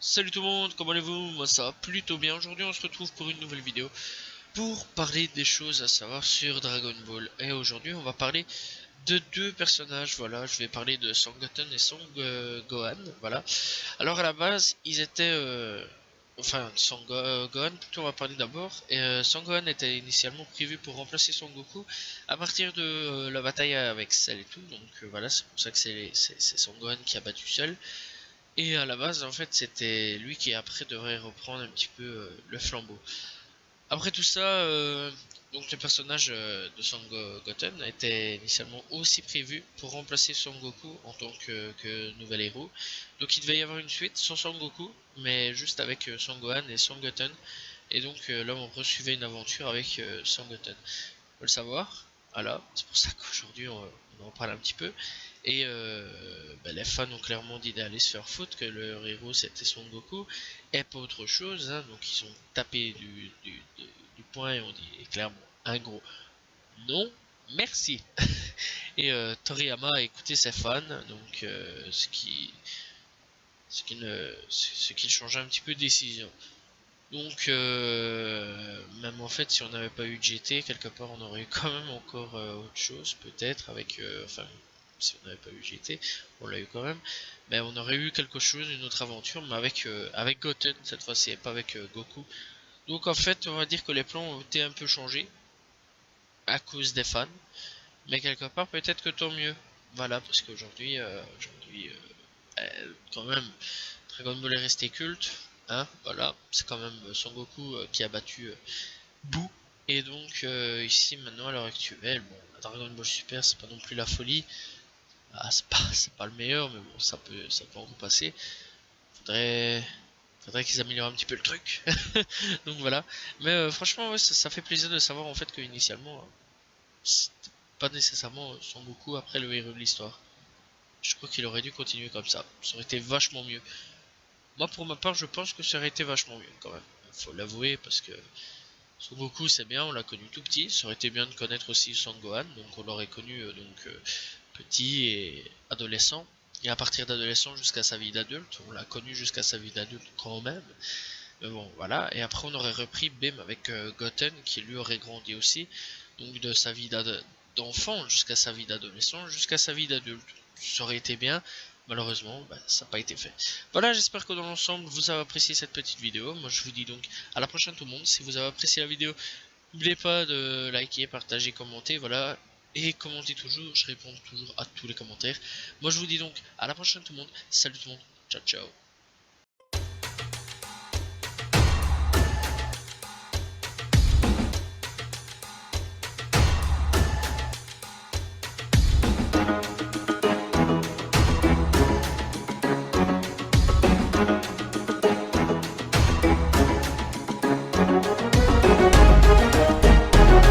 Salut tout le monde, comment allez-vous? Moi ça va plutôt bien. Aujourd'hui on se retrouve pour une nouvelle vidéo pour parler des choses à savoir sur Dragon Ball. Et aujourd'hui on va parler de deux personnages, voilà, je vais parler de Sangoten et Son Gohan, voilà. Alors à la base ils étaient, enfin Gohan plutôt on va parler d'abord, et Son Gohan était initialement prévu pour remplacer Son Goku à partir de la bataille avec Cell et tout, donc voilà, c'est pour ça que c'est Son Gohan qui a battu Cell. Et à la base, en fait, c'était lui qui après devrait reprendre un petit peu le flambeau. Après tout ça, donc le personnage de Son Goten était initialement aussi prévu pour remplacer Son Goku en tant que nouvel héros. Donc il devait y avoir une suite sans Son Goku, mais juste avec Son Gohan et Son Goten. Et donc là, on resuivait une aventure avec Son Goten. Faut le savoir. Voilà, c'est pour ça qu'aujourd'hui on en parle un petit peu. Et les fans ont clairement dit d'aller se faire foutre, que leur héros c'était Son Goku et pas autre chose, hein. Donc ils ont tapé du poing et ont dit clairement un gros non, merci. Et Toriyama a écouté ses fans, donc ce qui changeait un petit peu de décision. Donc même en fait si on n'avait pas eu de GT quelque part on aurait eu quand même encore autre chose peut-être avec enfin si on n'avait pas eu GT on l'a eu quand même, mais on aurait eu quelque chose, une autre aventure, mais avec Goten cette fois-ci et pas avec Goku. Donc en fait on va dire que les plans ont été un peu changés à cause des fans, mais quelque part peut-être que tant mieux, voilà, parce qu'aujourd'hui quand même Dragon Ball est resté culte, hein, voilà, c'est quand même Son Goku qui a battu Boo. Et donc ici maintenant à l'heure actuelle, bon, Dragon Ball Super c'est pas non plus la folie, ah, c'est pas le meilleur, mais bon ça peut encore passer. Faudrait faudrait qu'ils améliorent un petit peu le truc. Donc voilà, mais franchement ouais, ça fait plaisir de savoir en fait que initialement c'était pas nécessairement Son Goku après le héros de l'histoire. Je crois qu'il aurait dû continuer comme ça aurait été vachement mieux. Moi pour ma part je pense que ça aurait été vachement mieux quand même, faut l'avouer, parce que Son Goku c'est bien, on l'a connu tout petit, ça aurait été bien de connaître aussi Son Gohan, donc on l'aurait connu petit et adolescent, et à partir d'adolescent jusqu'à sa vie d'adulte, on l'a connu jusqu'à sa vie d'adulte quand même, mais bon voilà, et après on aurait repris Bim avec Goten qui lui aurait grandi aussi, donc de sa vie d'enfant jusqu'à sa vie d'adolescent, jusqu'à sa vie d'adulte, ça aurait été bien. Malheureusement, ça n'a pas été fait. Voilà, j'espère que dans l'ensemble, vous avez apprécié cette petite vidéo. Moi, je vous dis donc à la prochaine tout le monde. Si vous avez apprécié la vidéo, n'oubliez pas de liker, partager, commenter, voilà. Et commentez toujours, je réponds toujours à tous les commentaires. Moi, je vous dis donc à la prochaine tout le monde. Salut tout le monde, ciao ciao.